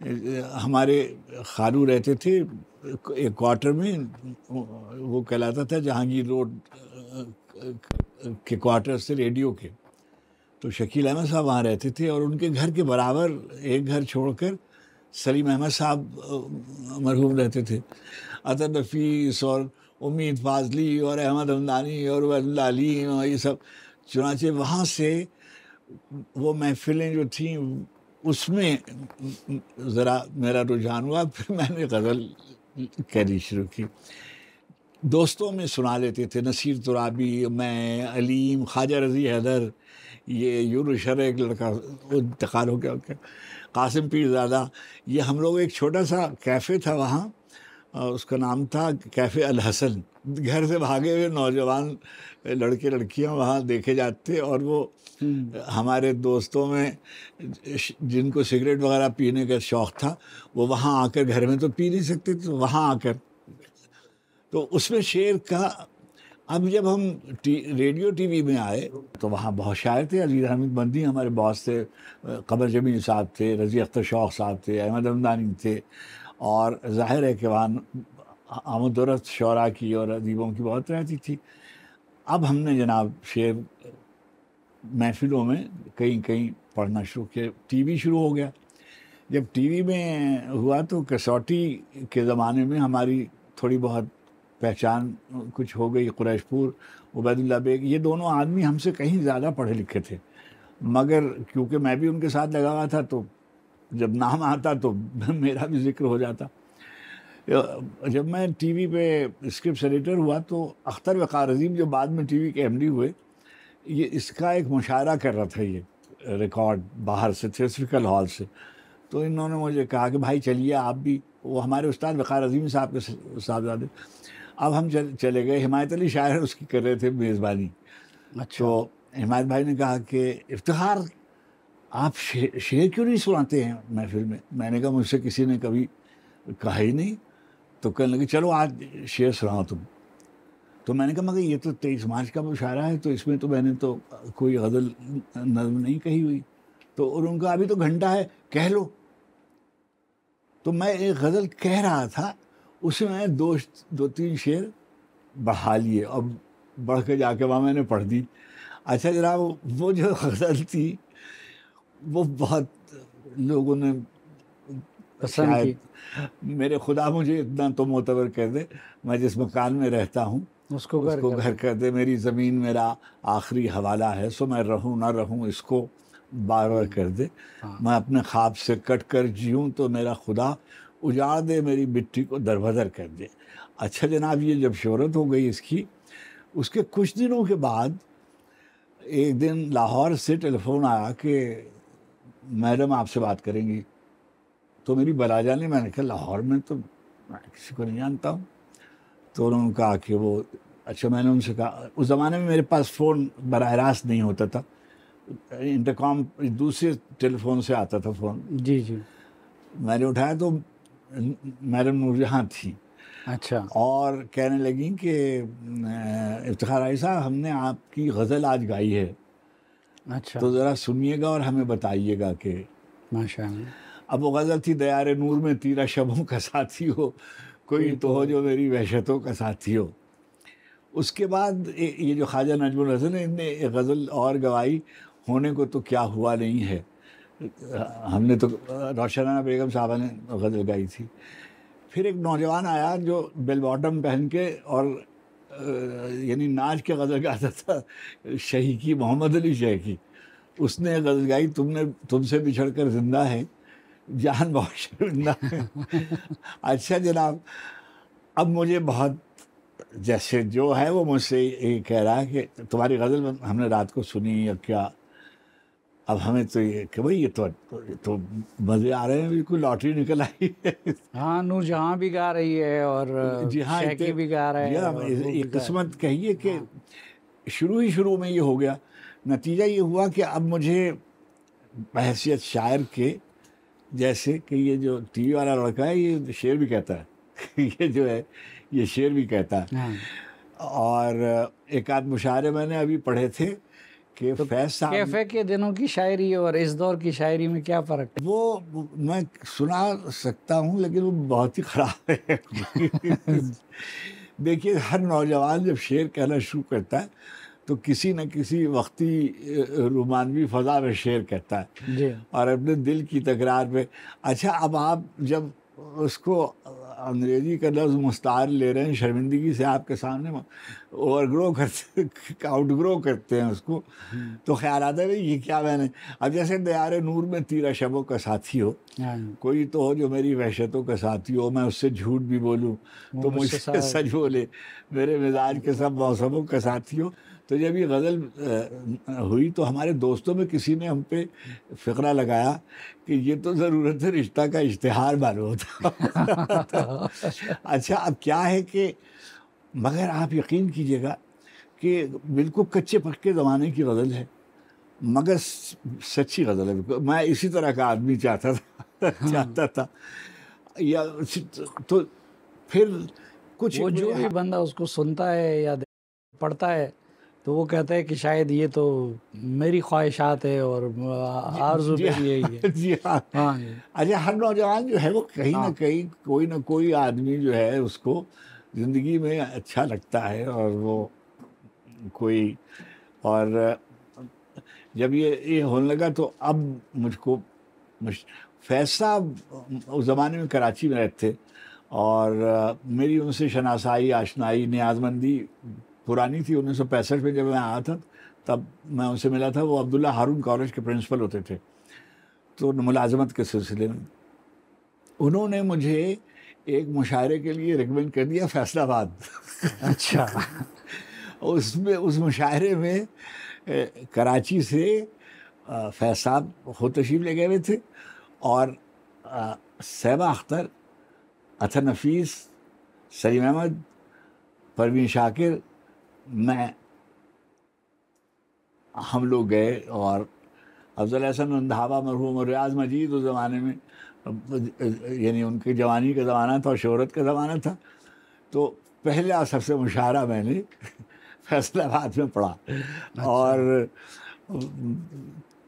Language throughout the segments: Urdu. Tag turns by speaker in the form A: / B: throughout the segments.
A: ہمارے خالو رہتے تھے ایک کوارٹر میں، وہ کہلاتا تھا جہانگیر روڈ کے کوارٹر سے ریڈیو کے، تو شکیل احمد صاحب وہاں رہتے تھے، اور ان کے گھر کے برابر ایک گھر چھوڑ کر سلیم احمد صاحب مرحوم رہتے تھے، اطہر نفیس اور امید فاضلی اور احمد ہمدانی اور عبید اللہ علیم اور یہ سب. چنانچہ وہاں سے وہ محفلیں جو تھیں اس میں ذرا میرا رجحان ہوا، پھر میں نے غزل کہنی شروع کی. دوستوں میں سنا لیتے تھے، نصیر ترابی، میں، علیم، خواجہ رضی حیدر، یہ یونس شرح ایک لڑکا وہ انتقال ہو گیا، قاسم پیر زادہ. یہ ہم لوگ ایک چھوٹا سا کیفے تھا وہاں، اس کا نام تھا کیفے الحسن. گھر سے بھاگے ہوئے نوجوان لڑکے لڑکیاں وہاں دیکھے جاتے، اور وہ ہمارے دوستوں میں جن کو سگریٹ وغیرہ پینے کا شوق تھا وہ وہاں آ کر، گھر میں تو پی نہیں سکتے تھے، وہاں آ کر. تو اس میں شعر کا، اب جب ہم ریڈیو ٹی وی میں آئے تو وہاں بہت شاعر تھے. عزیز حمید بندی ہمارے باس تھے، قمر جمیل صاحب تھے، رضی اختر شوق صاحب تھے، احمد ہمدانی تھے، اور ظاہر ہے کہ وہاں آمد و رفت شعراء کی اور ادیبوں کی بہت رہتی تھی. اب ہم نے جناب شعر محفلوں میں کہیں کہیں پڑھنا شروع کیا. ٹی وی شروع ہو گیا. جب ٹی وی میں ہوا تو کسوٹی کے زمانے میں ہماری تھوڑی بہت پہچان کچھ ہو گئی. قریش پور، عبید اللہ بیگ، یہ دونوں آدمی ہم سے کہیں زیادہ پڑھے لکھے تھے، مگر کیونکہ میں بھی ان کے ساتھ لگا ہوا تھا تو جب نام آتا تو میرا بھی ذکر ہو جاتا. جب میں ٹی وی پہ اسکرپٹ ایڈیٹر ہوا تو اختر وقار عظیم جو بعد میں ٹی وی کے ایم ڈی ہوئے، یہ اس کا ایک مشاعرہ کر رہا تھا، یہ ریکارڈ باہر سے تھیٹریکل ہال سے. تو انہوں نے مجھے کہا کہ بھائی چلیے آپ بھی، وہ ہمارے استاد وقار عظیم صاحب کے صاحبزادے. اب ہم چلے گئے. حمایت علی شاعر اس کی کر رہے تھے میزبانی. تو حمایت بھائی نے کہا کہ افتخار آپ شعر کیوں نہیں سناتے ہیں محفل میں؟ میں نے کہا مجھ سے کسی نے کبھی کہا ہی نہیں. تو کہنے لگے چلو آج شعر سناؤ تم. تو میں نے کہا مگر یہ تو 23 مارچ کا مشاعرہ ہے، تو اس میں تو میں نے تو کوئی غزل نظم نہیں کہی ہوئی. تو انہوں نے کہا ابھی تو گھنٹہ ہے، کہہ لو. تو میں ایک غزل کہہ رہا تھا، اس میں دو تین شعر بڑھا لیے، اور بڑھ کے جا کے وہاں میں نے پڑھ دی. اچھا جناب، وہ جو غزل تھی وہ بہت لوگوں نے شاید، میرے خدا مجھے اتنا تو معتبر کر دے، میں جس مکان میں رہتا ہوں اس کو گھر کر دے. میری زمین میرا آخری حوالہ ہے، سو میں رہوں نہ رہوں اس کو بار بار کر دے. میں اپنے خواب سے کٹ کر جیوں تو میرا خدا اجاڑ دے، میری مٹی کو دربدر کر دے. اچھا جناب، یہ جب شہرت ہو گئی اس کی، اس کے کچھ دنوں کے بعد ایک دن لاہور سے ٹیلی فون آیا کہ میڈم آپ سے بات کریں گی. تو میری بلا جانے، میں نے کہا لاہور میں تو میں کسی کو نہیں جانتا ہوں. تو انہوں نے کہا کہ وہ اچھا. میں نے ان سے کہا، اس زمانے میں میرے پاس فون براہ راست نہیں ہوتا تھا، انٹرکام دوسرے ٹیلی فون سے آتا تھا فون.
B: جی جی.
A: میں نے اٹھایا تو میڈم نور جہاں تھی.
B: اچھا.
A: اور کہنے لگیں کہ افتخار علی صاحب، ہم نے آپ کی غزل آج گائی ہے،
B: اچھا،
A: تو ذرا سنیے گا اور ہمیں بتائیے گا کہ.
B: ماشاء اللہ.
A: اب وہ غزل تھی، دیار نور میں تیرا شبوں کا ساتھی ہو، کوئی تو ہو جو میری وحشتوں کا ساتھی ہو. اس کے بعد یہ جو خواجہ نجم الحسن ہے، ان نے ایک غزل اور گوائی، ہونے کو تو کیا ہوا نہیں ہے. ہم نے تو روشنانہ بیگم صاحبہ نے غزل گائی تھی. پھر ایک نوجوان آیا جو بیل باٹم پہن کے اور یعنی ناچ کے غزل گاتا تھا، شہیکی، محمد علی شہیکی. اس نے غزل گائی، تم سے بچھڑ کر زندہ ہے جان بہت شرمندہ ہے. اچھا جناب، اب مجھے بہت، جیسے جو ہے وہ مجھ سے یہ کہہ رہا ہے کہ تمہاری غزل ہم نے رات کو سنی یا کیا. اب ہمیں تو یہ کہ بھائی یہ تو مزے آ رہے ہیں، بالکل لاٹری نکل آئی ہے.
B: ہاں، نور جہاں بھی گا رہی ہے اور
A: جی ہاں،
B: شیخی بھی گا رہے ہیں.
A: یہ قسمت کہیے کہ شروع میں یہ ہو گیا. نتیجہ یہ ہوا کہ اب مجھے بحیثیت شاعر کے، جیسے کہ یہ جو ٹی وی والا لڑکا ہے یہ شعر بھی کہتا ہے یہ جو ہے یہ شعر بھی کہتا ہے. اور ایک آدھ مشاعرے میں نے ابھی پڑھے تھے کہ فیض صاحب
B: کیفے کے دنوں کی شاعری اور اس دور کی شاعری میں کیا فرق ہے؟
A: وہ میں سنا سکتا ہوں لیکن وہ بہت ہی خراب ہے. دیکھیے ہر نوجوان جب شعر کہنا شروع کرتا ہے تو کسی نہ کسی وقتی رومانوی فضا میں شعر کہتا ہے
B: جی
A: اور اپنے دل کی تکرار پہ. اچھا اب آپ جب اس کو انگریزی کا لفظ مستعار لے رہے ہیں شرمندگی سے آپ کے سامنے اوور گرو کرتے آؤٹ گرو کرتے ہیں اس کو, تو خیال آتا ہے یہ کیا میں نے. اب جیسے دیار نور میں تیرا شبوں کا ساتھی ہو, کوئی تو ہو جو میری وحشتوں کا ساتھی ہو, میں اس سے جھوٹ بھی بولوں تو مجھ سے سچ بولے, میرے مزاج کے سب موسموں کا ساتھی ہو. تو جب یہ غزل ہوئی تو ہمارے دوستوں میں کسی نے ہم پہ فقرہ لگایا کہ یہ تو ضرورت رشتہ کا اشتہار معلوم ہوتا. اچھا اب کیا ہے کہ مگر آپ یقین کیجئے گا کہ بالکل کچے پکے زمانے کی غزل ہے مگر سچی غزل ہے. میں اسی طرح کا آدمی چاہتا تھا یا تو پھر کچھ
B: وہ جو بھی بندہ اس کو سنتا ہے یا پڑھتا ہے تو وہ کہتا ہے کہ شاید یہ تو میری خواہشات ہے اور آرزو بھی یہی ہے.
A: جی ہاں. اچھا ہر نوجوان جو ہے وہ کہیں نہ کہیں کوئی نہ کوئی آدمی جو ہے اس کو زندگی میں اچھا لگتا ہے اور وہ کوئی, اور جب یہ ہونے لگا تو اب مجھ کو فیض صاحب اس زمانے میں کراچی میں رہتے اور میری ان سے شناسائی آشنائی نیازمندی پرانی تھی. 1965 میں جب میں آیا تھا تب میں ان سے ملا تھا. وہ عبداللہ ہارون کالج کے پرنسپل ہوتے تھے, تو ملازمت کے سلسلے میں انہوں نے مجھے ایک مشاعرے کے لیے ریکمینڈ کر دیا فیصل آباد.
B: اچھا.
A: اس مشاعرے میں کراچی سے فیض صاحب خود تشریف لے گئے ہوئے تھے اور صیبہ اختر, اطہر نفیس, سلیم احمد, پروین شاکر, میں, ہم لوگ گئے اور افضل احسن رندھاوا مرحوم اور ریاض مجید اس زمانے میں, یعنی ان کی جوانی کا زمانہ تھا اور شہرت کا زمانہ تھا, تو پہلا سب سے مشاعرہ میں نے فیصل آباد میں پڑھا. اور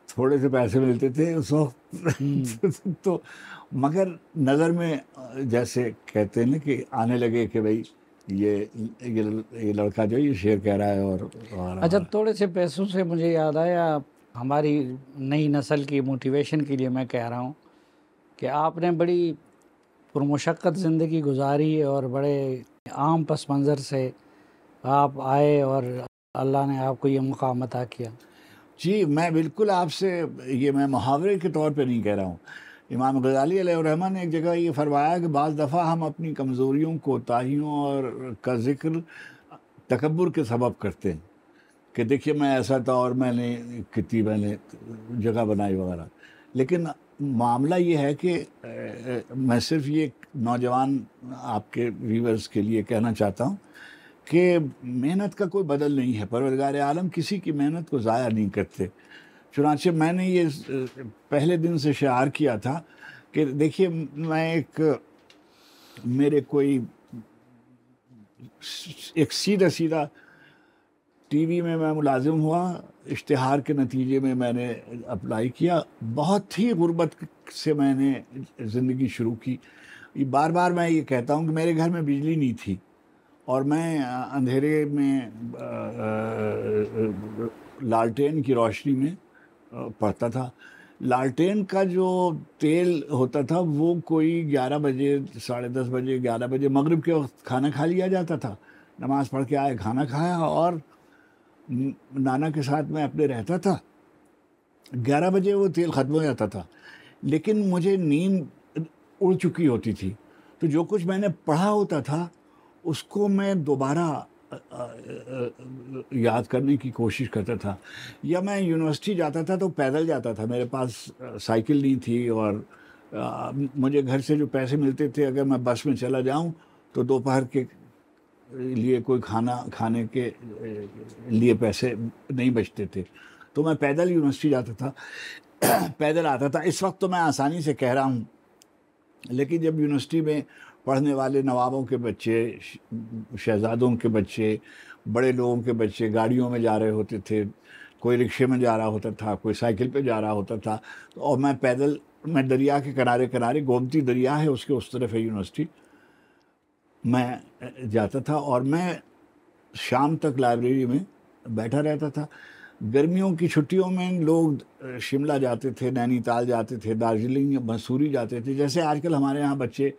A: تھوڑے سے پیسے ملتے تھے اس وقت تو مگر نظر میں جیسے کہتے ہیں نا کہ آنے لگے کہ بھائی یہ لڑکا جو یہ شعر کہہ رہا ہے. اور
B: اچھا تھوڑے سے پیسوں سے مجھے یاد آیا, ہماری نئی نسل کی موٹیویشن کے لیے میں کہہ رہا ہوں کہ آپ نے بڑی پرمشقت زندگی گزاری اور بڑے عام پس منظر سے آپ آئے اور اللہ نے آپ کو یہ مقام عطا کیا.
A: جی میں بالکل آپ سے یہ میں محاورے کے طور پہ نہیں کہہ رہا ہوں. امام غزالی علیہ الرحمہ نے ایک جگہ یہ فرمایا کہ بعض دفعہ ہم اپنی کمزوریوں کوتاہیوں اور کا ذکر تکبر کے سبب کرتے ہیں کہ دیکھیے میں ایسا تھا اور میں نے جگہ بنائی وغیرہ. لیکن معاملہ یہ ہے کہ میں صرف یہ نوجوان آپ کے ویورز کے لیے کہنا چاہتا ہوں کہ محنت کا کوئی بدل نہیں ہے. پروردگار عالم کسی کی محنت کو ضائع نہیں کرتے. چنانچہ میں نے یہ پہلے دن سے شعار کیا تھا کہ دیکھیے میں میرے کوئی ایک سیدھا ٹی وی میں ملازم ہوا, اشتہار کے نتیجے میں نے اپلائی کیا. بہت ہی غربت سے میں نے زندگی شروع کی. بار بار میں یہ کہتا ہوں کہ میرے گھر میں بجلی نہیں تھی اور میں اندھیرے میں لالٹین کی روشنی میں پڑھتا تھا. لالٹین کا جو تیل ہوتا تھا وہ کوئی 11 بجے 10:30 بجے 11 بجے مغرب کے وقت کھانا کھا لیا جاتا تھا. نماز پڑھ کے آئے, کھانا کھایا اور نانا کے ساتھ میں اپنے رہتا تھا. 11 بجے وہ تیل ختم ہو جاتا تھا لیکن مجھے نیند اڑ چکی ہوتی تھی, تو جو کچھ میں نے پڑھا ہوتا تھا اس کو میں دوبارہ یاد کرنے کی کوشش کرتا تھا. یا میں یونیورسٹی جاتا تھا تو پیدل جاتا تھا, میرے پاس سائیکل نہیں تھی اور مجھے گھر سے جو پیسے ملتے تھے اگر میں بس میں چلا جاؤں تو دوپہر کے لیے کوئی کھانے کے لیے پیسے نہیں بچتے تھے, تو میں پیدل یونیورسٹی جاتا تھا, پیدل آتا تھا. اس وقت تو میں آسانی سے کہہ رہا ہوں لیکن جب یونیورسٹی میں پڑھنے والے نوابوں کے بچے, شہزادوں کے بچے, بڑے لوگوں کے بچے گاڑیوں میں جا رہے ہوتے تھے, کوئی رکشے میں جا رہا ہوتا تھا، کوئی سائیکل پہ جا رہا ہوتا تھا، اور میں پیدل، میں دریا کے کنارے کنارے، گومتی دریا ہے اس کے اس طرف ہے یونیورسٹی، میں جاتا تھا اور میں شام تک لائبریری میں بیٹھا رہتا تھا۔ گرمیوں کی چھٹیوں میں لوگ شملہ جاتے تھے، نینی تال جاتے تھے، دارجلنگ، مسوری جاتے تھے، جیسے آج کل ہمارے یہاں بچے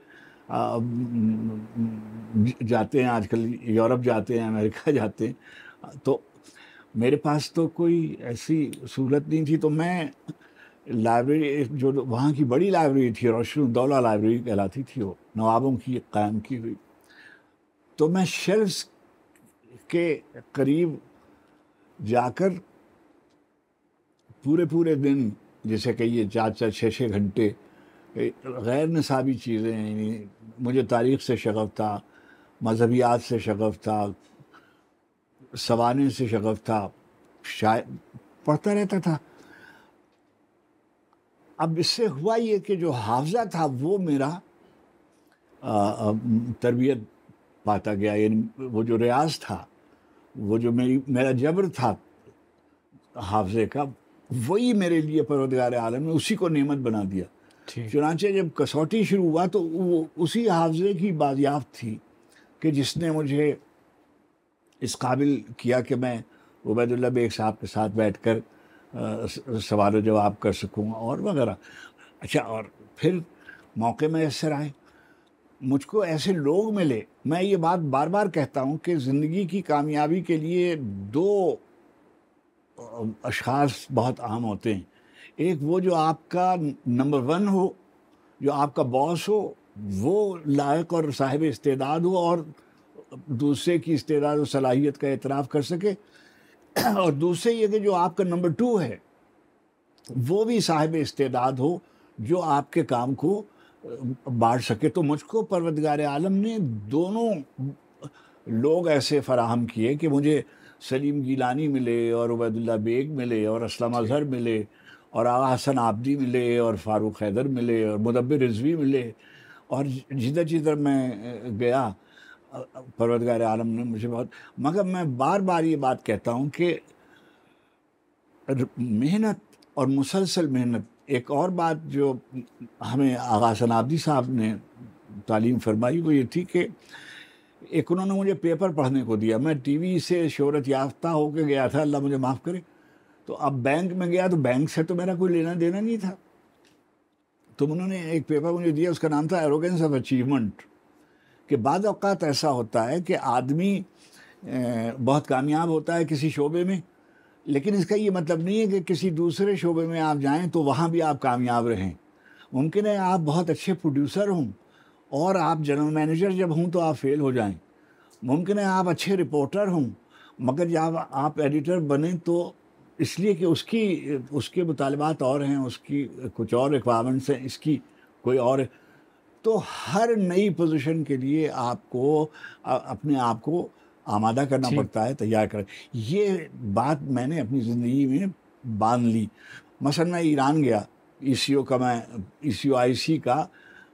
A: جاتے ہیں، آج کل یورپ جاتے ہیں، امریکہ جاتے ہیں۔ تو میرے پاس تو کوئی ایسی سہولت نہیں تھی، تو میں لائبریری، جو وہاں کی بڑی لائبریری تھی، روشن الدولہ لائبریری کہلاتی تھی، وہ نوابوں کی قائم کی ہوئی، تو میں شیلفز کے قریب جا کر پورے دن، جیسے کہیے 4-6 گھنٹے، غیر نصابی چیزیں، یعنی مجھے تاریخ سے شغف تھا، مذہبیات سے شغف تھا، سوانح سے شغف تھا، شاید پڑھتا رہتا تھا۔ اب اس سے ہوا یہ کہ جو حافظہ تھا وہ میرا تربیت پاتا گیا، یعنی وہ جو ریاض تھا، وہ جو میرا جبر تھا حافظے کا، وہی میرے لیے پروردگار عالم نے اسی کو نعمت بنا دیا۔ چنانچہ جب کسوٹی شروع ہوا تو وہ اسی حافظے کی بازیافت تھی کہ جس نے مجھے اس قابل کیا کہ میں عبید اللہ بیگ صاحب کے ساتھ بیٹھ کر سوال و جواب کر سکوں اور وغیرہ۔ اچھا، اور پھر موقع میسر آئے، مجھ کو ایسے لوگ ملے۔ میں یہ بات بار بار کہتا ہوں کہ زندگی کی کامیابی کے لیے 2 اشخاص بہت اہم ہوتے ہیں۔ ایک وہ جو آپ کا نمبر 1 ہو، جو آپ کا باس ہو، وہ لائق اور صاحب استعداد ہو اور دوسرے کی استعداد و صلاحیت کا اعتراف کر سکے، اور دوسرے یہ کہ جو آپ کا نمبر 2 ہے وہ بھی صاحب استعداد ہو، جو آپ کے کام کو بانٹ سکے۔ تو مجھ کو پروردگار عالم نے دونوں لوگ ایسے فراہم کیے کہ مجھے سلیم گیلانی ملے اور عبید اللہ بیگ ملے اور اسلم اظہر ملے اور آغا حسن عابدی ملے اور فاروق حیدر ملے اور مدبر رضوی ملے، اور جدھر جدھر میں گیا پروردگار عالم نے مجھے بہت، مگر میں بار بار یہ بات کہتا ہوں کہ محنت اور مسلسل محنت۔ ایک اور بات جو ہمیں آغا حسن عابدی صاحب نے تعلیم فرمائی وہ یہ تھی کہ ایک انہوں نے مجھے پیپر پڑھنے کو دیا، میں ٹی وی سے شہرت یافتہ ہو کے گیا تھا، اللہ مجھے معاف کرے، تو اب بینک میں گیا تو بینک سے تو میرا کوئی لینا دینا نہیں تھا، تو انہوں نے ایک پیپر مجھے دیا، اس کا نام تھا ایروگنس آف اچیومنٹ، کہ بعض اوقات ایسا ہوتا ہے کہ آدمی بہت کامیاب ہوتا ہے کسی شعبے میں، لیکن اس کا یہ مطلب نہیں ہے کہ کسی دوسرے شعبے میں آپ جائیں تو وہاں بھی آپ کامیاب رہیں۔ ممکن ہے آپ بہت اچھے پروڈیوسر ہوں اور آپ جنرل مینیجر جب ہوں تو آپ فیل ہو جائیں، ممکن ہے آپ اچھے رپورٹر ہوں مگر جب آپ ایڈیٹر بنیں تو اس لیے کہ اس کے مطالبات اور ہیں، اس کی کچھ اور ریکوائرمنٹس ہیں، اس کی کوئی اور ہے۔ تو ہر نئی پوزیشن کے لیے آپ کو اپنے آپ کو آمادہ کرنا پڑتا ہے، تیار کر۔ یہ بات میں نے اپنی زندگی میں باندھ لی۔ مثلا میں ایران گیا، ای سی او آئی سی کا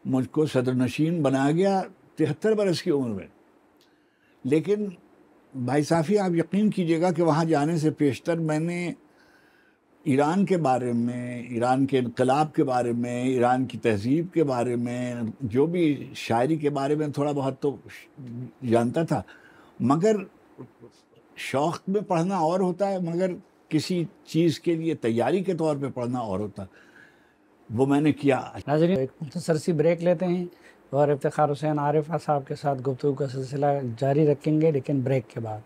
A: مجھ کو صدر نشین بنایا گیا 73 برس کی عمر میں، لیکن بھائی صافی آپ یقین کیجئے گا کہ وہاں جانے سے پیشتر میں نے ایران کے بارے میں، ایران کے انقلاب کے بارے میں، ایران کی تہذیب کے بارے میں، جو بھی شاعری کے بارے میں تھوڑا بہت تو جانتا تھا، مگر شوق میں پڑھنا اور ہوتا ہے، مگر کسی چیز کے لیے تیاری کے طور پہ پڑھنا اور ہوتا ہے، وہ میں نے کیا۔
B: ناظرین ایک مختصر سی بریک لیتے ہیں اور افتخار حسین عارفہ صاحب کے ساتھ گفتگو کا سلسلہ جاری رکھیں گے، لیکن بریک کے بعد۔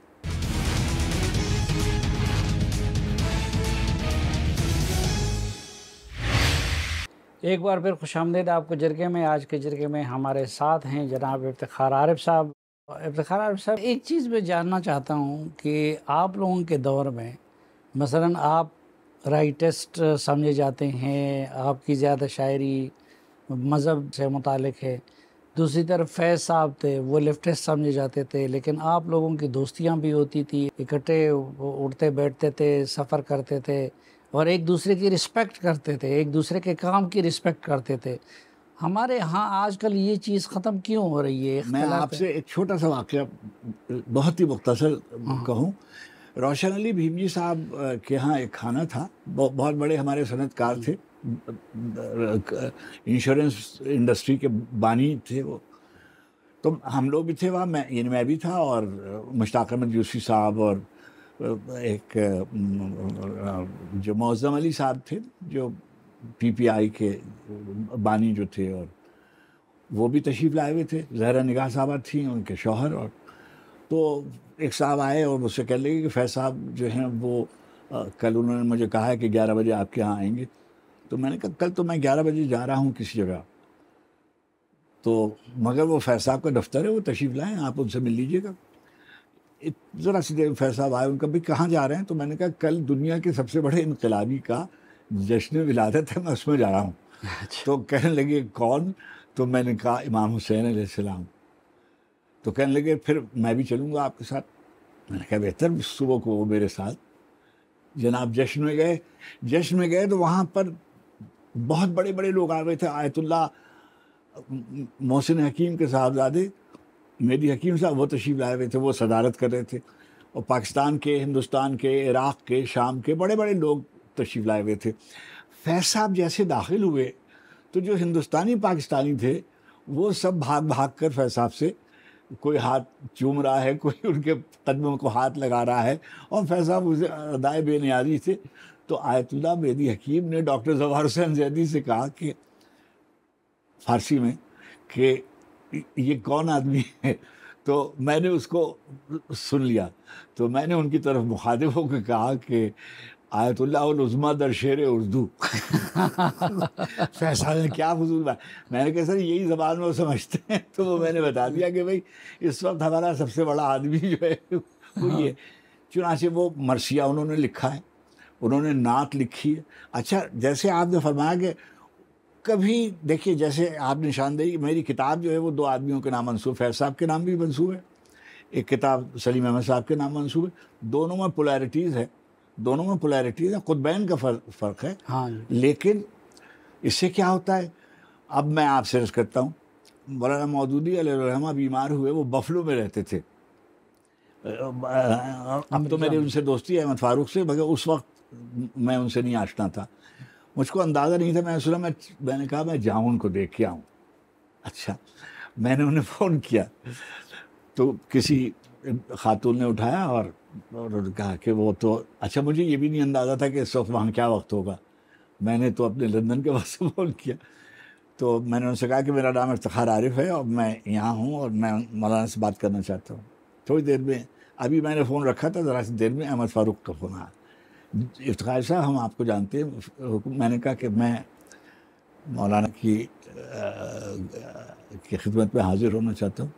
B: ایک بار پھر خوش آمدید آپ کو جرگے میں۔ آج کے جرگے میں ہمارے ساتھ ہیں جناب افتخار عارف صاحب۔ افتخار عارف صاحب، ایک چیز میں جاننا چاہتا ہوں کہ آپ لوگوں کے دور میں مثلاً آپ رائٹسٹ سمجھے جاتے ہیں، آپ کی زیادہ شاعری مذہب سے متعلق ہے، دوسری طرف فیض صاحب تھے وہ لیفٹسٹ سمجھے جاتے تھے، لیکن آپ لوگوں کی دوستیاں بھی ہوتی تھی، اکٹھے اٹھتے بیٹھتے تھے، سفر کرتے تھے اور ایک دوسرے کی رسپیکٹ کرتے تھے، ایک دوسرے کے کام کی رسپیکٹ کرتے تھے۔ ہمارے ہاں آج کل یہ چیز ختم کیوں ہو رہی ہے؟
A: میں آپ سے ایک چھوٹا سا واقعہ بہت ہی مختصر کہوں، روشن علی بھیم جی صاحب کے ہاں ایک کھانا تھا، بہت بڑے ہمارے صنعت کار تھے، انشورنس انڈسٹری کے بانی تھے وہ. تو ہم لوگ بھی تھے وہاں، میں بھی تھا، اور مشتاق احمد یوسفی صاحب، اور ایک جو معظم علی صاحب تھے جو پی پی آئی کے بانی جو تھے، اور وہ بھی تشریف لائے ہوئے تھے. زہرا نگاہ صاحبہ تھیں، ان کے شوہر. اور تو ایک صاحب آئے اور مجھ سے کہنے لگے کہ فیض صاحب جو ہیں وہ کل انہوں نے مجھے کہا ہے کہ 11 بجے آپ کے یہاں آئیں گے. تو میں نے کہا کل تو میں 11 بجے جا رہا ہوں کسی جگہ، تو مگر وہ فیض صاحب کا دفتر ہے، وہ تشریف لائیں، آپ ان سے مل لیجیے گا. ذرا سی دیر فیض صاحب آئے، ان کا بھی کہاں جا رہے ہیں؟ تو میں نے کہا کل دنیا کے سب سے بڑے انقلابی کا جشن ولادت ہے، میں اس میں جا رہا ہوں. تو کہنے لگے کون؟ تو میں نے کہا امام حسین علیہ السلام. تو کہنے لگے پھر میں بھی چلوں گا آپ کے ساتھ. میں نے کہا بہتر. صبح کو وہ میرے ساتھ جناب جشن میں گئے تو وہاں پر بہت بڑے بڑے لوگ آئے ہوئے تھے. آیت اللہ محسن حکیم کے صاحبزادے مہدی حکیم صاحب وہ تشریف لائے ہوئے تھے، وہ صدارت کر رہے تھے. اور پاکستان کے، ہندوستان کے، عراق کے، شام کے بڑے بڑے لوگ تشریف لائے ہوئے تھے. فیض صاحب جیسے داخل ہوئے تو جو ہندوستانی پاکستانی تھے وہ سب بھاگ کر فیض صاحب سے کوئی ہاتھ چوم رہا ہے، کوئی ان کے قدموں کو ہاتھ لگا رہا ہے، اور فیض صاحب اسے ادائے بے نیازی تھے. تو آیت اللہ مہدی حکیم نے ڈاکٹر ظفر حسین زیدی سے کہا کہ فارسی میں کہ یہ کون آدمی ہے؟ تو میں نے اس کو سن لیا. تو میں نے ان کی طرف مخاطب ہو کے کہا کہ آیت اللہ العظمیٰ در شعر اردو. فیصل نے کیا فضول بات. میں نے کہا سر یہی زبان میں وہ سمجھتے ہیں. تو وہ میں نے بتا دیا کہ بھائی اس وقت ہمارا سب سے بڑا آدمی جو ہے وہ یہ. چنانچہ وہ مرثیہ انہوں نے لکھا ہے، انہوں نے نعت لکھی ہے. اچھا جیسے آپ نے فرمایا کہ کبھی دیکھیے، جیسے آپ نے نشاندہی، میری کتاب جو ہے وہ 2 آدمیوں کے نام منسوب، فیض صاحب کے نام بھی منسوب ہے، ایک کتاب سلیم احمد صاحب کے نام منسوب ہے. دونوں میں پولیرٹیز ہے، قطبین کا فرق ہے. لیکن اس سے کیا ہوتا ہے؟ اب میں آپ سے عرض کرتا ہوں، مولانا مودودی علیہ الرحمہ بیمار ہوئے، وہ بفلو میں رہتے تھے. اب تو میری ان سے دوستی ہے احمد فاروق سے، مگر اس وقت میں ان سے نہیں آشنا تھا، مجھ کو اندازہ نہیں تھا. میں نے کہا میں جاؤں ان کو دیکھ کے آؤں. اچھا میں نے انہیں فون کیا تو کسی خاتون نے اٹھایا اور کہا کہ وہ تو اچھا مجھے یہ بھی نہیں اندازہ تھا کہ اس وقت وہاں کیا وقت ہوگا. میں نے تو اپنے لندن کے وقت سے فون کیا. تو میں نے ان سے کہا کہ میرا نام افتخار عارف ہے اور میں یہاں ہوں اور میں مولانا سے بات کرنا چاہتا ہوں. تھوڑی دیر میں، ابھی میں نے فون رکھا تھا، ذرا سی دیر میں احمد فاروق کا فون آیا. افتخار صاحب ہم آپ کو جانتے ہیں. میں نے کہا کہ میں مولانا کی خدمت میں حاضر ہونا چاہتا ہوں.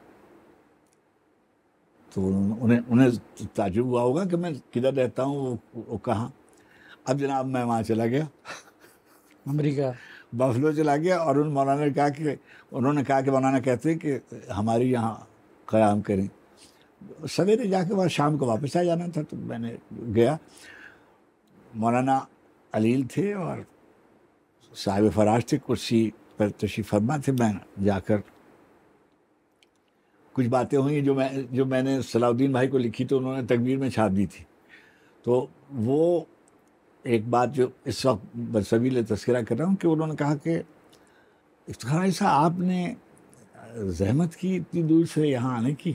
A: تو انہیں تعجب ہوا ہوگا کہ میں کدھر رہتا ہوں، وہ کہاں. اب جناب میں وہاں چلا گیا،
B: امریکہ،
A: بفلو چلا گیا. اور انہوں نے کہا کہ مولانا کہتے ہیں کہ ہمارے یہاں قیام کریں. سویرے جا کے بعد شام کو واپس آ جانا تھا. تو میں نے گیا. مولانا علیل تھے اور صاحب فراش تھے، کرسی پر تشریف فرما تھے. میں جا کر کچھ باتیں ہوئیں جو میں نے صلاح الدین بھائی کو لکھی تو انہوں نے تکبیر میں چھاپ دی تھی. تو وہ ایک بات جو اس وقت برسبیل تذکرہ کر رہا ہوں کہ انہوں نے کہا کہ افتخار صاحب آپ نے زحمت کی اتنی دور سے یہاں آنے کی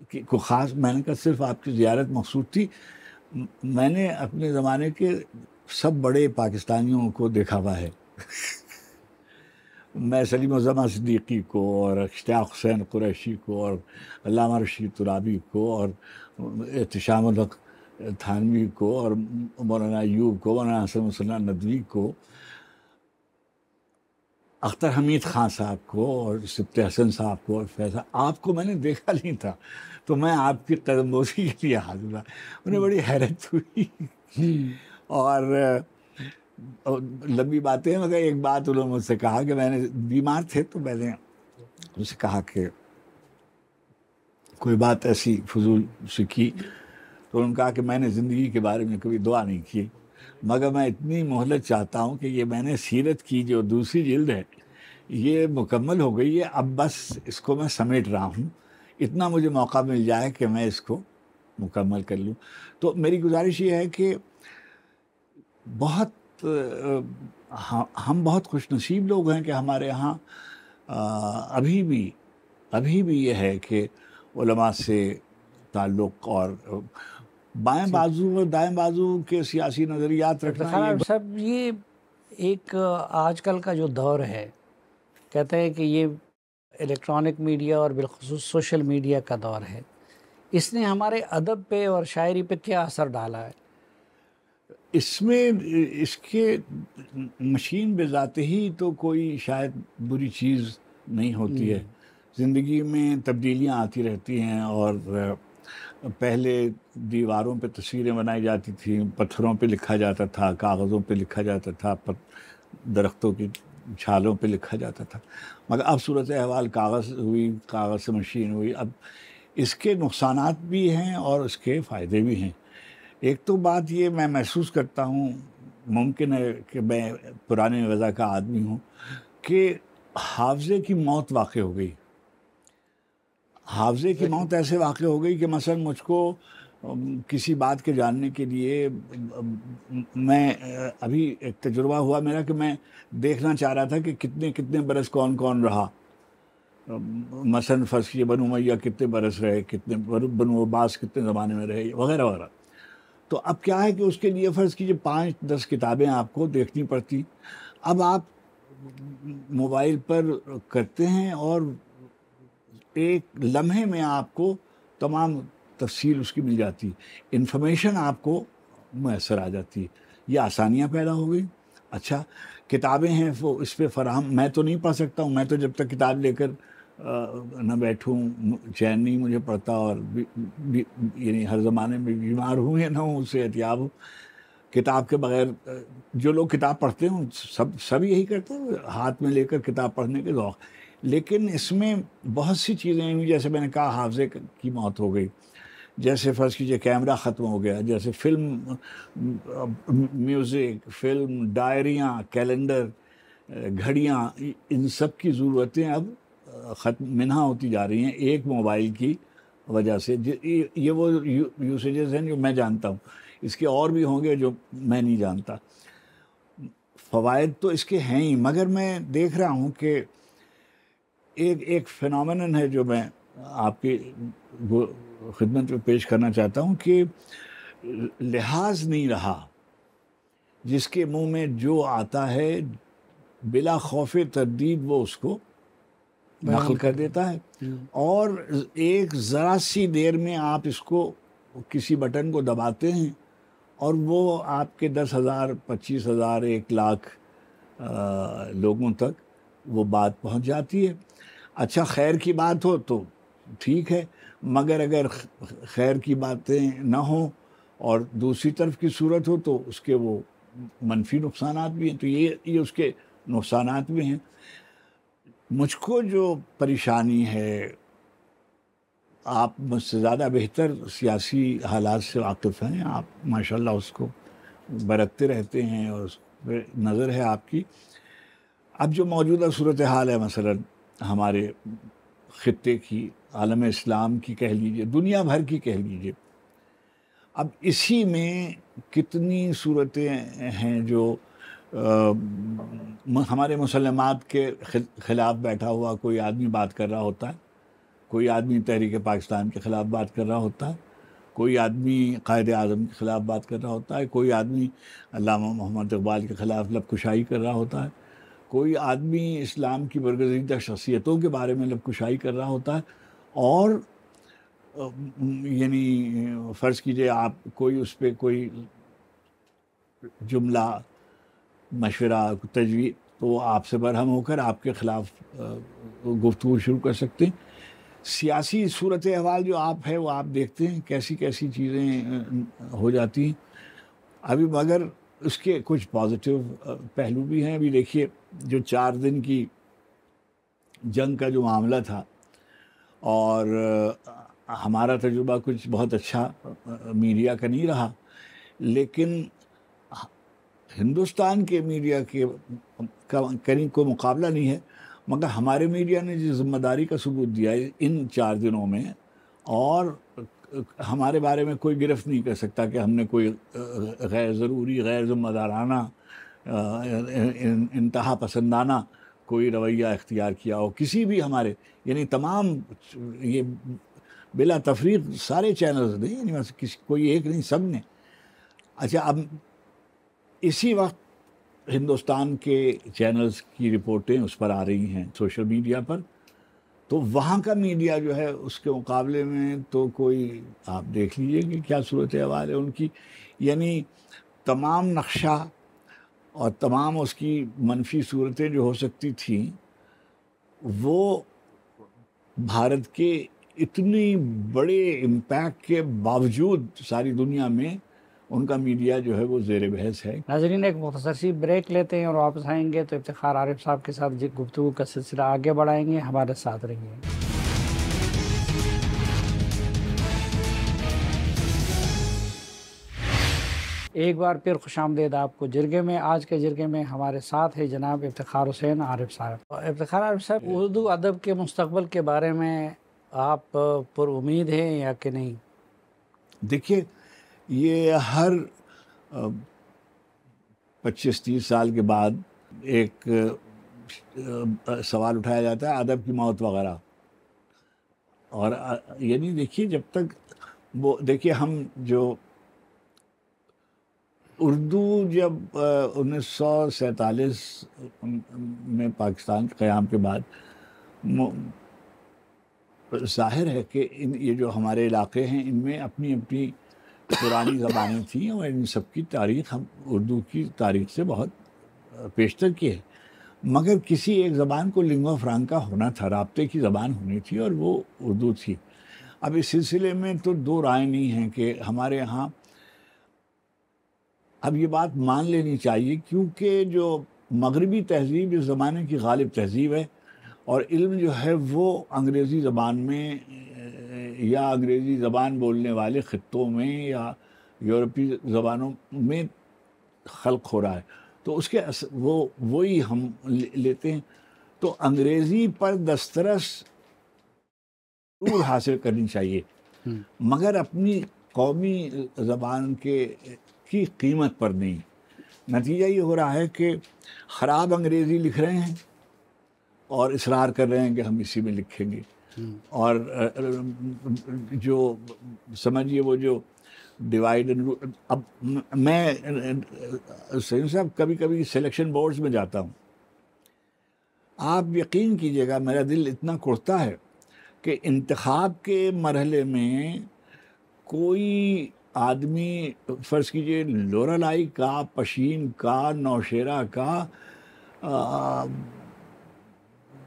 A: کہ کوئی خاص؟ میں نے کہا صرف آپ کی زیارت مقصود تھی. میں نے اپنے زمانے کے سب بڑے پاکستانیوں کو دیکھا ہوا ہے. میں سلیم الزماں صدیقی کو اور اشتیاق حسین قریشی کو اور علامہ رشید ترابی کو اور احتشام الحق تھانوی کو اور مولانا ایوب کو، مولانا حسن مسلح ندوی کو، اختر حمید خان صاحب کو اور سبت حسن صاحب کو اور فیض. آپ کو میں نے دیکھا نہیں تھا. تو میں آپ کی قدم بوسی کے لیے حاضر ہوا. انہیں بڑی حیرت ہوئی اور لمبی باتیں، مگر ایک بات انہوں نے مجھ سے کہا کہ میں نے بیمار تھے تو میں نے ان سے کہا کہ کوئی بات ایسی فضول سے کی. تو انہوں نے کہا کہ میں نے زندگی کے بارے میں کبھی دعا نہیں کی، مگر میں اتنی مہلت چاہتا ہوں کہ یہ میں نے سیرت کی جو دوسری جلد ہے یہ مکمل ہو گئی ہے، اب بس اس کو میں سمیٹ رہا ہوں. اتنا مجھے موقع مل جائے کہ میں اس کو مکمل کر لوں. تو میری گزارش یہ ہے کہ بہت ہم بہت خوش نصیب لوگ ہیں کہ ہمارے ہاں ابھی بھی یہ ہے کہ علماء سے تعلق اور بائیں بازو اور دائیں بازو کے سیاسی نظریات رکھنا.
B: خیر صاحب، یہ ایک آج کل کا جو دور ہے، کہتے ہیں کہ یہ الیکٹرانک میڈیا اور بالخصوص سوشل میڈیا کا دور ہے، اس نے ہمارے ادب پہ اور شاعری پہ کیا اثر ڈالا ہے؟
A: اس میں اس کے مشین بذات ہی تو کوئی شاید بری چیز نہیں ہوتی ہے. زندگی میں تبدیلیاں آتی رہتی ہیں، اور پہلے دیواروں پہ تصویریں بنائی جاتی تھیں، پتھروں پہ لکھا جاتا تھا، کاغذوں پہ لکھا جاتا تھا، درختوں کی چھالوں پہ لکھا جاتا تھا، مگر اب صورت احوال کاغذ ہوئی، کاغذ سے مشین ہوئی. اب اس کے نقصانات بھی ہیں اور اس کے فائدے بھی ہیں. ایک تو بات یہ میں محسوس کرتا ہوں، ممکن ہے کہ میں پرانے وضع کا آدمی ہوں، کہ حافظے کی موت واقع ہو گئی. حافظے کی موت ایسے واقع ہو گئی کہ مثلا مجھ کو کسی بات کے جاننے کے لیے، میں ابھی ایک تجربہ ہوا میرا کہ میں دیکھنا چاہ رہا تھا کہ کتنے برس کون رہا. مثلا فرض کیجیے بنو امیہ کتنے برس رہے، کتنے بنو عباس کتنے زمانے میں رہے، وغیرہ وغیرہ. تو اب کیا ہے کہ اس کے لیے فرض کیجیے 5-10 کتابیں آپ کو دیکھنی پڑتی. اب آپ موبائل پر کرتے ہیں اور ایک لمحے میں آپ کو تمام تفصیل اس کی مل جاتی، انفارمیشن آپ کو میسر آ جاتی. یہ آسانیاں پیدا ہو گئی. اچھا، کتابیں ہیں وہ اس پہ فراہم، میں تو نہیں پڑھ سکتا ہوں، میں تو جب تک کتاب لے کر نہ بیٹھوں چین نہیں مجھے پڑھتا، اور یعنی ہر زمانے میں بیمار ہوں یا نہ ہوں اس سے احتیاط ہوں. کتاب کے بغیر جو لوگ کتاب پڑھتے ہیں سب یہی کرتے ہیں، ہاتھ میں لے کر کتاب پڑھنے کے ذوق. لیکن اس میں بہت سی چیزیں ہیں، جیسے میں نے کہا حافظے کی موت ہو گئی، جیسے فرض کیجئے کیمرہ ختم ہو گیا، جیسے فلم، میوزک، فلم، ڈائریاں، کیلنڈر، گھڑیاں، ان سب کی ضرورتیں اب ختم منہا ہوتی جا رہی ہیں ایک موبائل کی وجہ سے. یہ وہ یوسیجز ہیں جو میں جانتا ہوں، اس کے اور بھی ہوں گے جو میں نہیں جانتا. فوائد تو اس کے ہیں ہی، مگر میں دیکھ رہا ہوں کہ ایک فینومینن ہے جو میں آپ کی خدمت میں پیش کرنا چاہتا ہوں، کہ لحاظ نہیں رہا. جس کے منہ میں جو آتا ہے بلا خوف تردید وہ اس کو نقل کر دیتا ہے، اور ایک ذرا سی دیر میں آپ اس کو کسی بٹن کو دباتے ہیں اور وہ آپ کے 10,000 25,000 1,00,000 لوگوں تک وہ بات پہنچ جاتی ہے. اچھا، خیر کی بات ہو تو ٹھیک ہے، مگر اگر خیر کی باتیں نہ ہوں اور دوسری طرف کی صورت ہو تو اس کے وہ منفی نقصانات بھی ہیں. تو یہ اس کے نقصانات بھی ہیں. مجھ کو جو پریشانی ہے، آپ مجھ سے زیادہ بہتر سیاسی حالات سے واقف ہیں، آپ ماشاءاللہ اس کو برتتے رہتے ہیں اور اس پہ نظر ہے آپ کی. اب جو موجودہ صورتحال ہے مثلا ہمارے خطے کی، عالم اسلام کی کہہ لیجئے، دنیا بھر کی کہہ لیجئے، اب اسی میں کتنی صورتیں ہیں جو ہمارے مسلمات کے خلاف بیٹھا ہوا کوئی آدمی بات کر رہا ہوتا ہے، کوئی آدمی تحریک پاکستان کے خلاف بات کر رہا ہوتا ہے، کوئی آدمی قائد اعظم کے خلاف بات کر رہا ہوتا ہے، کوئی آدمی علامہ محمد اقبال کے خلاف لب کشائی کر رہا ہوتا ہے، کوئی آدمی اسلام کی برگزیدہ شخصیتوں کے بارے میں لب کشائی کر رہا ہوتا ہے. اور یعنی فرض کیجئے آپ کوئی اس پہ کوئی جملہ، مشورہ، تجویز، تو آپ سے برہم ہو کر آپ کے خلاف گفتگو شروع کر سکتے ہیں. سیاسی صورت احوال جو آپ ہے وہ آپ دیکھتے ہیں کیسی کیسی چیزیں ہو جاتی ہیں. ابھی مگر اس کے کچھ پازیٹیو پہلو بھی ہیں. ابھی دیکھیے جو 4 دن کی جنگ کا جو معاملہ تھا، اور ہمارا تجربہ کچھ بہت اچھا میڈیا کا نہیں رہا، لیکن ہندوستان کے میڈیا کے کوئی مقابلہ نہیں ہے، مگر ہمارے میڈیا نے جس ذمہ داری کا ثبوت دیا ہے ان 4 دنوں میں، اور ہمارے بارے میں کوئی گرفت نہیں کر سکتا کہ ہم نے کوئی غیر ضروری، غیر ذمہ دارانہ، انتہا پسندانہ کوئی رویہ اختیار کیا ہو کسی بھی ہمارے، یعنی تمام یہ بلا تفریق سارے چینلز نے، یعنی کسی کوئی ایک نہیں، سب نے۔ اچھا، اب اسی وقت ہندوستان کے چینلز کی رپورٹیں اس پر آ رہی ہیں سوشل میڈیا پر، تو وہاں کا میڈیا جو ہے اس کے مقابلے میں تو کوئی، آپ دیکھ لیجئے کہ کیا صورت حال ہے ان کی، یعنی تمام نقشہ اور تمام اس کی منفی صورتیں جو ہو سکتی تھیں وہ بھارت کے اتنی بڑے امپیکٹ کے باوجود ساری دنیا میں ان کا میڈیا جو ہے وہ زیر بحث ہے۔
B: ناظرین، ایک مختصر سی بریک لیتے ہیں اور واپس آئیں گے تو افتخار عارف صاحب کے ساتھ گفتگو کا سلسلہ آگے بڑھائیں گے، ہمارے ساتھ رہیے۔ ایک بار پھر خوش آمدید آپ کو جرگے میں۔ آج کے جرگے میں ہمارے ساتھ ہے جناب افتخار حسین عارف صاحب۔ افتخار عارف صاحب، اردو ادب کے مستقبل کے بارے میں آپ پر امید ہیں یا کہ نہیں؟
A: دیکھیے، یہ ہر 25-30 سال کے بعد ایک سوال اٹھایا جاتا ہے ادب کی موت وغیرہ، اور یعنی دیکھیے جب تک وہ، دیکھیے ہم جو اردو جب 1947 میں پاکستان کے قیام کے بعد، ظاہر ہے کہ یہ جو ہمارے علاقے ہیں ان میں اپنی اپنی پرانی زبانیں تھیں اور ان سب کی تاریخ ہم اردو کی تاریخ سے بہت پیشتر کی ہے، مگر کسی ایک زبان کو لنگوا فرانکا ہونا تھا، رابطے کی زبان ہونی تھی، اور وہ اردو تھی۔ اب اس سلسلے میں تو دو رائے نہیں ہیں کہ ہمارے ہاں اب یہ بات مان لینی چاہیے، کیونکہ جو مغربی تہذیب اس زمانے کی غالب تہذیب ہے، اور علم جو ہے وہ انگریزی زبان میں یا انگریزی زبان بولنے والے خطوں میں یا یورپی زبانوں میں خلق ہو رہا ہے، تو اس کے وہی ہم لیتے ہیں۔ تو انگریزی پر دسترس ضرور حاصل کرنی چاہیے، مگر اپنی قومی زبان کی قیمت پر نہیں۔ نتیجہ یہ ہو رہا ہے کہ خراب انگریزی لکھ رہے ہیں اور اصرار کر رہے ہیں کہ ہم اسی میں لکھیں گے، اور جو سمجھیے وہ جو ڈیوائیڈ اینڈ رول۔ اب میں سعید صاحب کبھی کبھی سلیکشن بورڈز میں جاتا ہوں، آپ یقین کیجئے گا میرا دل اتنا کڑتا ہے کہ انتخاب کے مرحلے میں کوئی آدمی، فرض کیجئے لورالائی کا، پشین کا، نوشیرہ کا،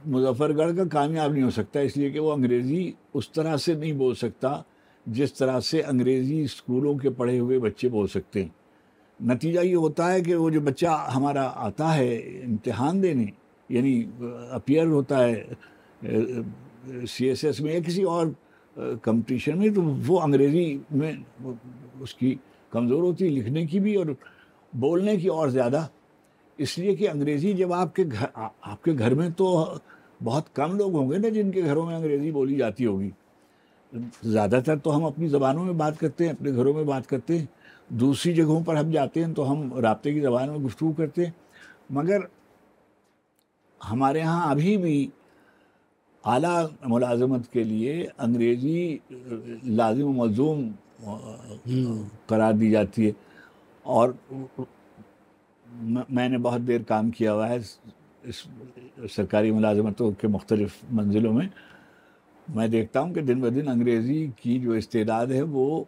A: مظفر گڑھ کا کامیاب نہیں ہو سکتا، اس لیے کہ وہ انگریزی اس طرح سے نہیں بول سکتا جس طرح سے انگریزی اسکولوں کے پڑھے ہوئے بچے بول سکتے ہیں۔ نتیجہ یہ ہوتا ہے کہ وہ جو بچہ ہمارا آتا ہے امتحان دینے، یعنی اپیئر ہوتا ہے CSS میں یا کسی اور کمپٹیشن میں، تو وہ انگریزی میں اس کی کمزور ہوتی ہے، لکھنے کی بھی اور بولنے کی اور زیادہ، اس لیے کہ انگریزی جب آپ کے گھر میں تو بہت کم لوگ ہوں گے نا جن کے گھروں میں انگریزی بولی جاتی ہوگی، زیادہ تر تو ہم اپنی زبانوں میں بات کرتے ہیں، اپنے گھروں میں بات کرتے ہیں، دوسری جگہوں پر ہم جاتے ہیں تو ہم رابطے کی زبان میں گفتگو کرتے ہیں، مگر ہمارے ہاں ابھی بھی اعلیٰ ملازمت کے لیے انگریزی لازم و ملزوم قرار دی جاتی ہے۔ اور میں نے بہت دیر کام کیا ہوا ہے اس سرکاری ملازمتوں کے مختلف منزلوں میں، میں دیکھتا ہوں کہ دن بدن انگریزی کی جو استعداد ہے وہ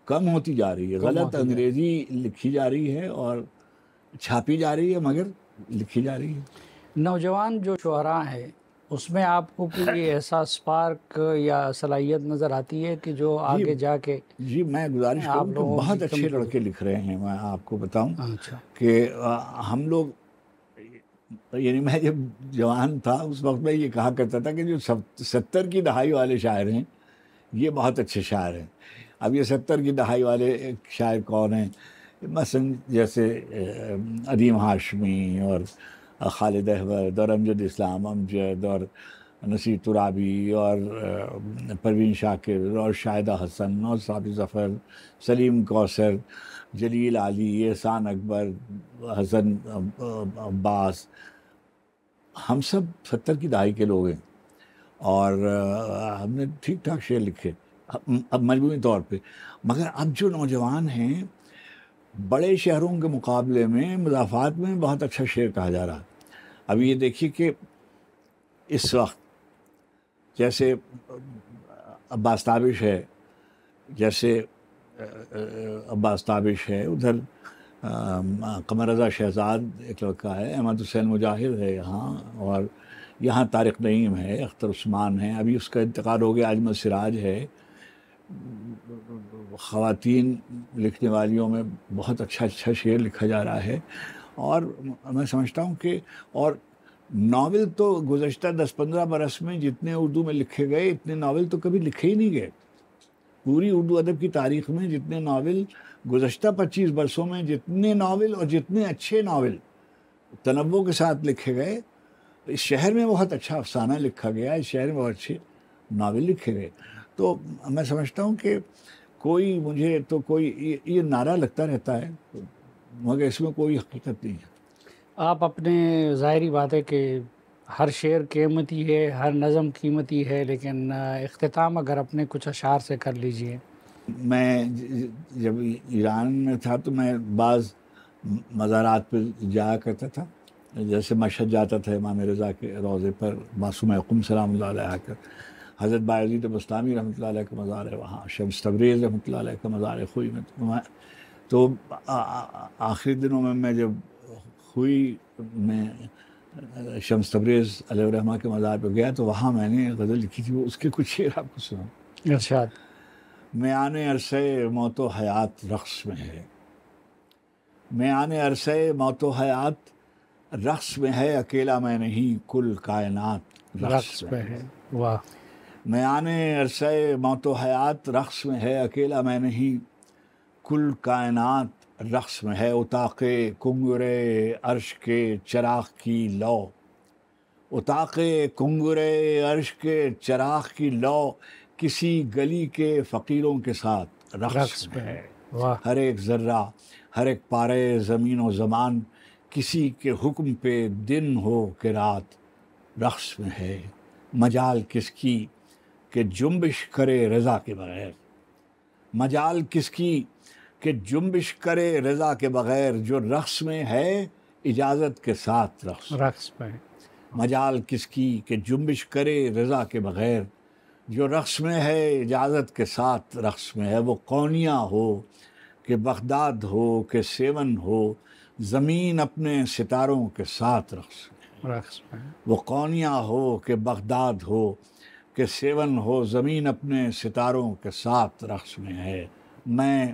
A: کم ہوتی جا رہی ہے، غلط انگریزی لکھی جا رہی ہے اور چھاپی جا رہی ہے، مگر لکھی جا رہی ہے۔
B: نوجوان جو شعراء ہیں اس میں آپ کو کوئی ایسا سپارک یا صلاحیت نظر آتی ہے کہ جو آگے جا کے؟
A: جی میں گزارش کروں کہ بہت اچھے لڑکے لکھ رہے ہیں۔ میں آپ کو بتاؤں کہ ہم لوگ، یعنی میں جب جوان تھا اس وقت میں یہ کہا کرتا تھا کہ جو 70 کی دہائی والے شاعر ہیں یہ بہت اچھے شاعر ہیں۔ اب یہ 70 کی دہائی والے شاعر کون ہیں؟ مثلا جیسے عدیم ہاشمی اور خالد احمد اور امجد اسلام امجد اور نصیر ترابی اور پروین شاکر اور شاہدہ حسن اور ثابت ظفر، سلیم کوثر، جلیل علی، احسان اکبر، حسن عباس، ہم سب 70 کی دہائی کے لوگ ہیں، اور ہم نے ٹھیک ٹھاک شعر لکھے اب مجموعی طور پہ. مگر اب جو نوجوان ہیں بڑے شہروں کے مقابلے میں مضافات میں بہت اچھا شعر کہا جا رہا. اب یہ دیکھیے کہ اس وقت جیسے عباس تابش ہے، جیسے عباس تابش ہے، ادھر قمر رضا شہزاد ایک لڑکا ہے، احمد حسین مجاہد ہے یہاں، اور یہاں طارق نعیم ہے، اختر عثمان ہے، ابھی اس کا انتقال ہو گیا، اجمل سراج ہے. خواتین لکھنے والیوں میں بہت اچھا شعر لکھا جا رہا ہے. اور میں سمجھتا ہوں کہ اور ناول تو گزشتہ 10-15 برس میں جتنے اردو میں لکھے گئے اتنے ناول تو کبھی لکھے ہی نہیں گئے. پوری اردو ادب کی تاریخ میں جتنے ناول گزشتہ 25 برسوں میں جتنے ناول اور جتنے اچھے ناول تنوع کے ساتھ لکھے گئے، اس شہر میں بہت اچھا افسانہ لکھا گیا، اس شہر میں بہت اچھے ناول لکھے گئے. تو میں سمجھتا ہوں کہ مجھے تو کوئی یہ نعرہ لگتا رہتا ہے مگر اس میں کوئی حقیقت نہیں ہے.
B: آپ اپنے ظاہری بات ہے کہ ہر شعر قیمتی ہے، ہر نظم قیمتی ہے، لیکن اختتام اگر اپنے کچھ اشعار سے کر لیجئے.
A: میں جب ایران میں تھا تو میں بعض مزارات پہ جایا کرتا تھا، جیسے مشہد جاتا تھا امام رضا کے روضے پر، معصوم قم سلام اللہ علیہ آ کر، حضرت بایزید بستامی رحمۃ اللہ علیہ کا مزار ہے وہاں، شمس تبریز رحمۃ اللہ علیہ کا مزار ہے خوئی میں. تو آخری دنوں میں جب خوئی میں شمس تبریز علیہ الرحمہ کے مزار پہ گیا تو وہاں میں نے غزل لکھی تھی. اس کے کچھ شعر آپ کو سناؤں.
B: ارشاد.
A: میان عرصہ موت و حیات رقص میں ہے، میان عرصہ موت و حیات رقص میں ہے، اکیلا میں نہیں کل کائنات رقص میں ہے.
B: واہ.
A: میان عرصہ موت و حیات رقص میں ہے، اکیلا میں نہیں کل کائنات رقص میں ہے. اتاق کنگر عرش کے چراغ کی لو، اتاق کنگر عرش کے چراغ کی لو، کسی گلی کے فقیروں کے ساتھ رقص میں ہے. ہر ایک ذرہ، ہر ایک پارے زمین و زمان، کسی کے حکم پہ دن ہو کہ رات رقص میں ہے. مجال کس کی کہ جنبش کرے رضا کے بغیر، مجال کس کی کہ جنبش کرے رضا کے بغیر، جو رقص میں ہے اجازت کے ساتھ رقص
B: میں.
A: مجال کس کی کہ جنبش کرے رضا کے بغیر، جو رقص میں ہے اجازت کے ساتھ رقص میں ہے. وہ قونیہ ہو کہ بغداد ہو کہ سیون ہو، زمین اپنے ستاروں کے ساتھ رقص میں. وہ قونیہ ہو کہ بغداد ہو کہ سیون ہو، زمین اپنے ستاروں کے ساتھ رقص میں ہے. میں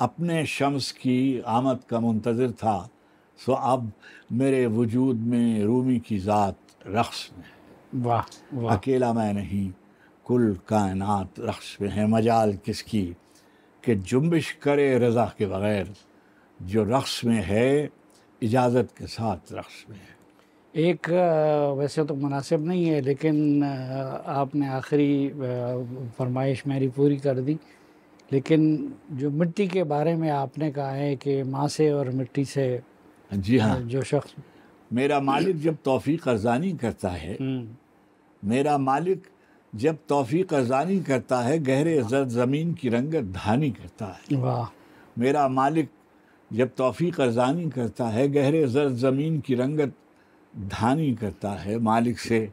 A: اپنے شمس کی آمد کا منتظر تھا، سو اب میرے وجود میں رومی کی ذات رقص میں ہے.
B: واہ.
A: اکیلا میں نہیں کل کائنات رقص میں ہے. مجال کس کی کہ جنبش کرے رضا کے بغیر، جو رقص میں ہے اجازت کے ساتھ رقص میں ہے.
B: ایک ویسے تو مناسب نہیں ہے لیکن آپ نے آخری فرمائش میری پوری کر دی، لیکن جو مٹی کے بارے میں آپ نے کہا ہے کہ ماں سے اور مٹی سے،
A: جی ہاں،
B: جو شخص
A: میرا مالک جب توفیق ارزانی کرتا ہے، میرا مالک جب توفیق ارزانی کرتا ہے، گہرے زرد زمین کی رنگت دھانی کرتا ہے.
B: واہ.
A: میرا مالک جب توفیق ارزانی کرتا ہے، گہرے زرد زمین کی رنگت دھانی کرتا ہے. مالک سے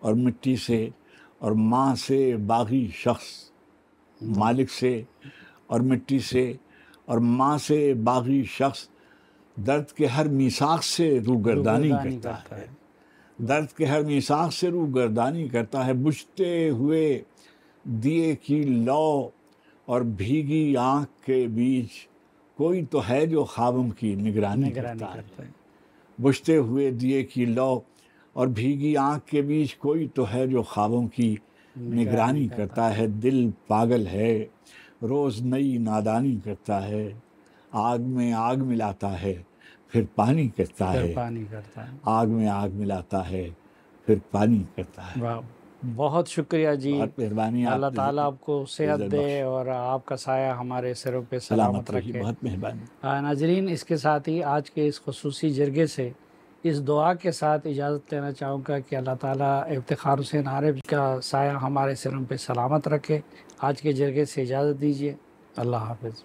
A: اور مٹی سے اور ماں سے باغی شخص، مالک سے اور مٹی سے اور ماں سے باغی شخص درد کے ہر میثاق سے روگردانی کرتا ہے. درد کے ہر میثاق سے روگردانی کرتا ہے. بجھتے ہوئے دیے کی لو اور بھیگی آنکھ کے بیچ کوئی تو ہے جو خوابوں کی نگرانی کرتا ہے. بجھتے ہوئے دیے کی لو اور بھیگی آنکھ کے بیچ کوئی تو ہے جو خوابوں کی نگرانی کرتا ہے. دل پاگل ہے روز نئی نادانی کرتا ہے، آگ میں آگ ملاتا ہے پھر پانی کرتا ہے. آگ میں آگ ملاتا ہے پھر پانی کرتا ہے۔
B: واہ، بہت شکریہ جی،
A: بہت مہربانی،
B: اللہ تعالیٰ آپ کو صحت
A: عزت
B: دے
A: بخش،
B: اور آپ کا سایہ ہمارے سروں پہ
A: سلامت
B: سلامت
A: رہیے،
B: رکھے۔
A: بہت مہربانی۔
B: ناظرین، اس کے ساتھ ہی آج کے اس خصوصی جرگے سے اس دعا کے ساتھ اجازت لینا چاہوں گا کہ اللہ تعالیٰ افتخار حسین عارف کا سایہ ہمارے سروں پہ سلامت رکھے۔ آج کے جرگے سے اجازت دیجیے، اللہ حافظ۔